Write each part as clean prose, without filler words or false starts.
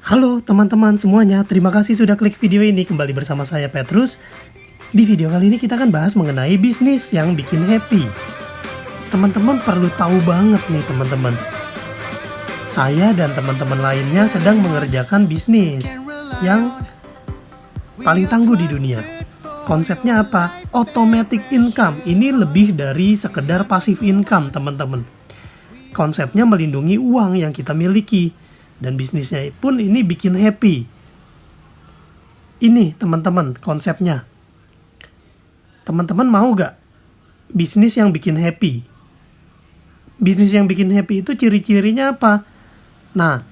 Halo teman-teman semuanya, terima kasih sudah klik video ini. Kembali bersama saya Petrus. Di video kali ini kita akan bahas mengenai bisnis yang bikin happy. Teman-teman perlu tahu banget nih teman-teman. Saya dan teman-teman lainnya sedang mengerjakan bisnis yang paling tangguh di dunia. Konsepnya apa? Automatic income. Ini lebih dari sekedar passive income teman-teman. Konsepnya melindungi uang yang kita miliki. Dan bisnisnya pun ini bikin happy. Ini teman-teman konsepnya. Teman-teman mau gak bisnis yang bikin happy? Bisnis yang bikin happy itu ciri-cirinya apa? Nah,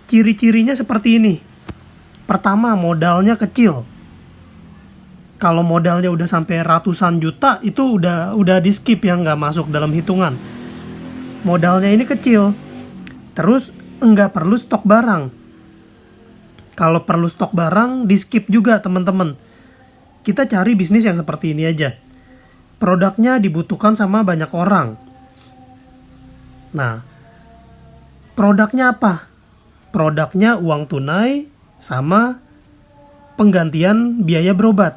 ciri-cirinya seperti ini. Pertama, modalnya kecil. Kalau modalnya udah sampai ratusan juta, itu udah di skip ya, nggak masuk dalam hitungan. Modalnya ini kecil. Terus enggak perlu stok barang. Kalau perlu stok barang, di skip juga teman-teman. Kita cari bisnis yang seperti ini aja. Produknya dibutuhkan sama banyak orang. Nah, produknya apa? Produknya uang tunai sama penggantian biaya berobat.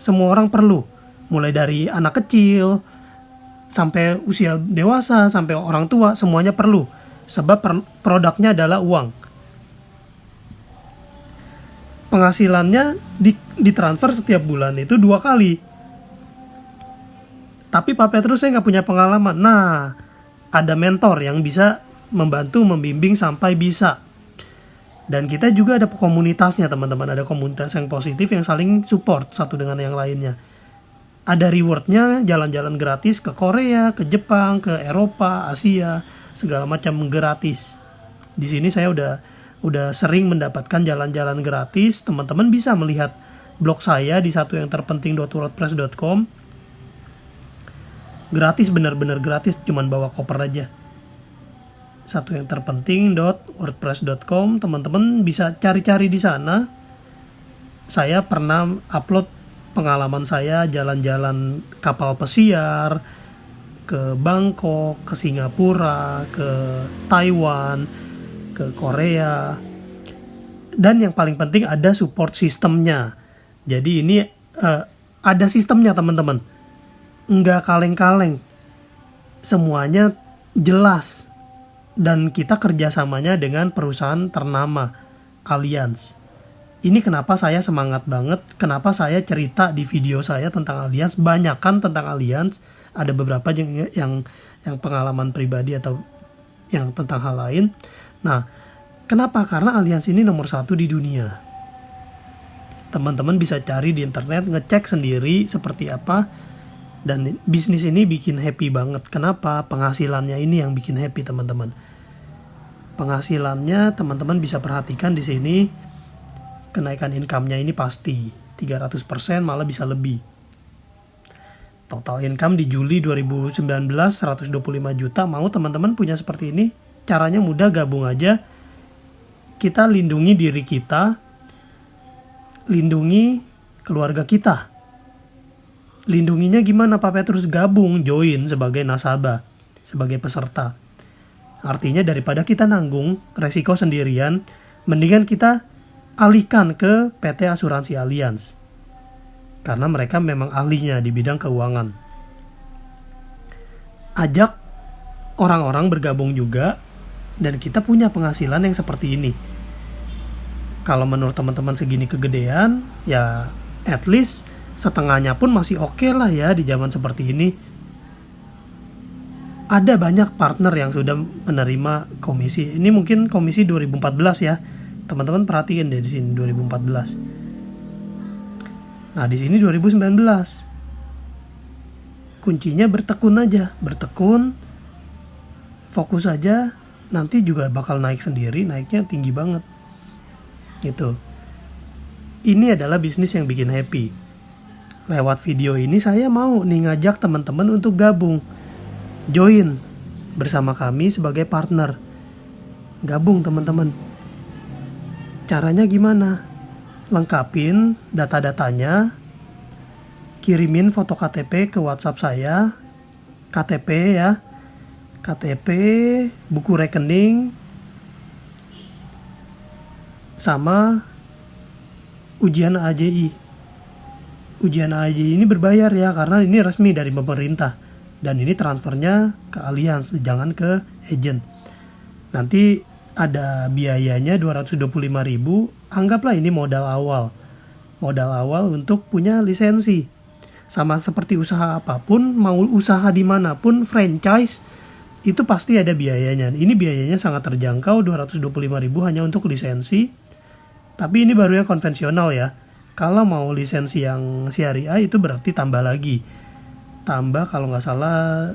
Semua orang perlu. Mulai dari anak kecil, sampai usia dewasa, sampai orang tua, semuanya perlu. Sebab produknya adalah uang. Penghasilannya ditransfer setiap bulan itu 2 kali. Tapi Pak Petrus saya nggak punya pengalaman. Nah, ada mentor yang bisa membantu membimbing sampai bisa. Dan kita juga ada komunitasnya teman-teman. Ada komunitas yang positif yang saling support satu dengan yang lainnya. Ada rewardnya, jalan-jalan gratis ke Korea, ke Jepang, ke Eropa, Asia, segala macam gratis. Di sini saya udah sering mendapatkan jalan-jalan gratis. Teman-teman bisa melihat blog saya di satuyanterpenting.wordpress.com. Gratis, benar-benar gratis, cuman bawa koper aja. satuyanterpenting.wordpress.com. Teman-teman bisa cari-cari di sana. Saya pernah upload pengalaman saya jalan-jalan kapal pesiar ke Bangkok, ke Singapura, ke Taiwan, ke Korea. Dan yang paling penting ada support sistemnya. Jadi ini ada sistemnya teman-teman. Nggak kaleng-kaleng. Semuanya jelas. Dan kita kerjasamanya dengan perusahaan ternama, Allianz. Ini kenapa saya semangat banget, kenapa saya cerita di video saya tentang Allianz, banyakan tentang Allianz. Ada beberapa yang pengalaman pribadi atau yang tentang hal lain. Nah, kenapa? Karena Allianz ini nomor 1 di dunia. Teman-teman bisa cari di internet, ngecek sendiri seperti apa. Dan bisnis ini bikin happy banget. Kenapa? Penghasilannya ini yang bikin happy teman-teman. Penghasilannya teman-teman bisa perhatikan di sini. Kenaikan income-nya ini pasti 300%, malah bisa lebih. Total income di Juli 2019 125 juta. Mau teman-teman punya seperti ini? Caranya mudah, gabung aja. Kita lindungi diri kita, lindungi keluarga kita. Lindunginya gimana Pak Petrus? Gabung, join sebagai nasabah, sebagai peserta. Artinya daripada kita nanggung resiko sendirian, mendingan kita alihkan ke PT Asuransi Allianz. Karena mereka memang ahlinya di bidang keuangan. Ajak orang-orang bergabung juga, dan kita punya penghasilan yang seperti ini. Kalau menurut teman-teman segini kegedean, ya at least setengahnya pun masih oke lah ya di zaman seperti ini. Ada banyak partner yang sudah menerima komisi. Ini mungkin komisi 2014 ya. Teman-teman perhatiin deh di sini 2014. Nah, di sini 2019. Kuncinya bertekun aja, bertekun, fokus aja, nanti juga bakal naik sendiri, naiknya tinggi banget. Gitu. Ini adalah bisnis yang bikin happy. Lewat video ini saya mau nih ngajak teman-teman untuk gabung. Join bersama kami sebagai partner. Gabung teman-teman. Caranya gimana? Lengkapin data-datanya, kirimin foto KTP ke WhatsApp saya, KTP ya, KTP, buku rekening, sama ujian AJI. Ujian AJI ini berbayar ya, karena ini resmi dari pemerintah. Dan ini transfernya ke Allianz, jangan ke agent. Nanti ada biayanya 225.000, anggaplah ini modal awal. Modal awal untuk punya lisensi. Sama seperti usaha apapun, mau usaha dimanapun, franchise, itu pasti ada biayanya. Ini biayanya sangat terjangkau, 225.000 hanya untuk lisensi. Tapi ini baru yang konvensional ya. Kalau mau lisensi yang syariah itu berarti tambah lagi. Tambah kalau nggak salah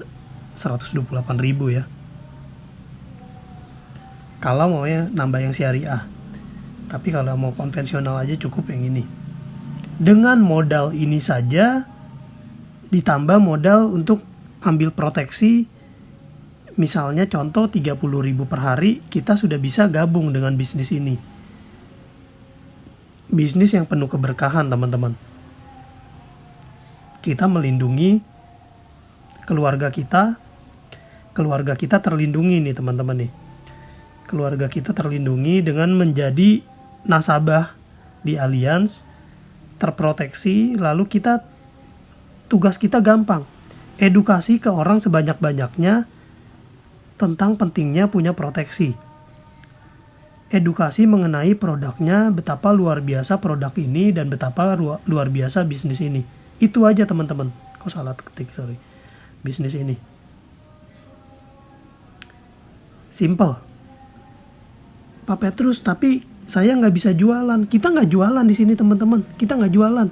128.000 ya. Kalau mau ya nambah yang syariah. Tapi kalau mau konvensional aja cukup yang ini. Dengan modal ini saja ditambah modal untuk ambil proteksi, misalnya contoh 30.000 per hari, kita sudah bisa gabung dengan bisnis ini. Bisnis yang penuh keberkahan, teman-teman. Kita melindungi keluarga kita terlindungi nih teman-teman nih. Keluarga kita terlindungi dengan menjadi nasabah di Allianz, terproteksi, lalu tugas kita gampang. Edukasi ke orang sebanyak-banyaknya tentang pentingnya punya proteksi. Edukasi mengenai produknya, betapa luar biasa produk ini dan betapa luar biasa bisnis ini. Itu aja teman-teman. Kok salah ketik, sorry. Bisnis ini. Simple. Pak Petrus, tapi saya nggak bisa jualan. Kita nggak jualan di sini teman-teman. Kita nggak jualan.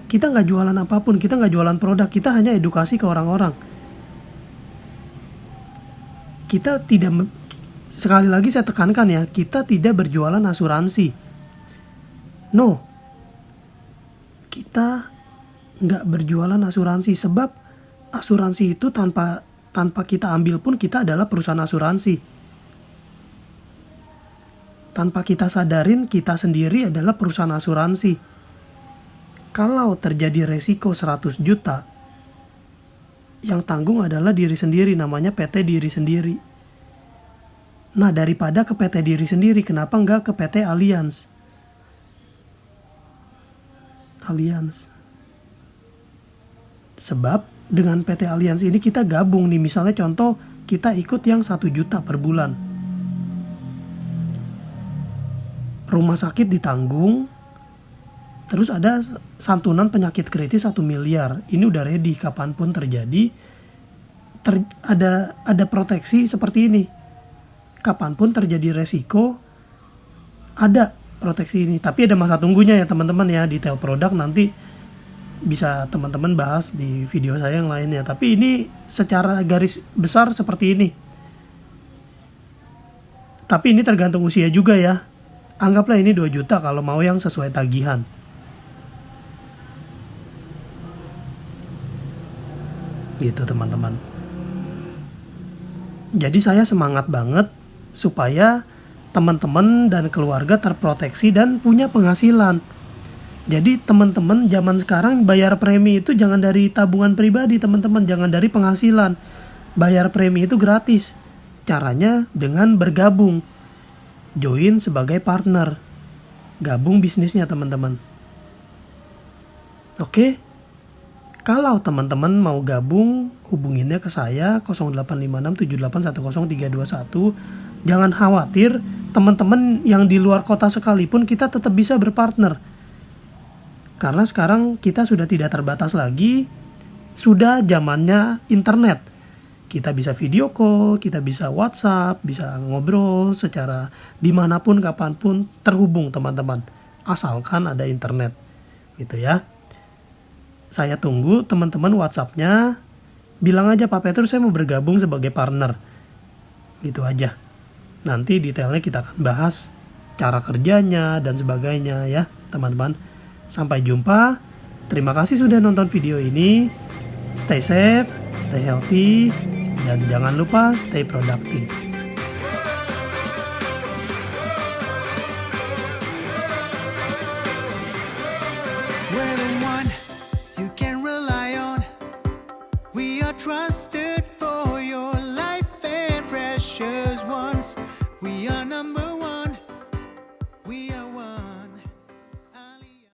Kita nggak jualan apapun. Kita nggak jualan produk. Kita hanya edukasi ke orang-orang. Kita tidak, sekali lagi saya tekankan ya, kita tidak berjualan asuransi. No. Kita nggak berjualan asuransi, sebab asuransi itu tanpa kita ambil pun kita adalah perusahaan asuransi. Tanpa kita sadarin, kita sendiri adalah perusahaan asuransi. Kalau terjadi resiko 100 juta, yang tanggung adalah diri sendiri, namanya PT diri sendiri. Nah, daripada ke PT diri sendiri, kenapa nggak ke PT Allianz? Sebab dengan PT Allianz ini kita gabung nih, misalnya contoh kita ikut yang 1 juta per bulan. Rumah sakit ditanggung, terus ada santunan penyakit kritis 1 miliar. Ini udah ready, kapanpun terjadi, ada proteksi seperti ini. Kapanpun terjadi resiko, ada proteksi ini. Tapi ada masa tunggunya ya teman-teman ya, detail produk nanti bisa teman-teman bahas di video saya yang lainnya. Tapi ini secara garis besar seperti ini. Tapi ini tergantung usia juga ya. Anggaplah ini 2 juta kalau mau yang sesuai tagihan. Gitu teman-teman. Jadi saya semangat banget supaya teman-teman dan keluarga terproteksi dan punya penghasilan. Jadi teman-teman zaman sekarang bayar premi itu jangan dari tabungan pribadi teman-teman, jangan dari penghasilan. Bayar premi itu gratis. Caranya dengan bergabung. Join sebagai partner. Gabung bisnisnya teman-teman. Oke? Kalau teman-teman mau gabung, hubunginnya ke saya 0856781031. Jangan khawatir, teman-teman yang di luar kota sekalipun kita tetap bisa berpartner. Karena sekarang kita sudah tidak terbatas lagi, sudah zamannya internet. Kita bisa video call, kita bisa WhatsApp, bisa ngobrol secara dimanapun, kapanpun, terhubung teman-teman. Asalkan ada internet, gitu ya. Saya tunggu teman-teman WhatsApp-nya, bilang aja Pak Petrus saya mau bergabung sebagai partner. Gitu aja. Nanti detailnya kita akan bahas cara kerjanya dan sebagainya ya teman-teman. Sampai jumpa. Terima kasih sudah nonton video ini. Stay safe, stay healthy, dan jangan lupa stay productive.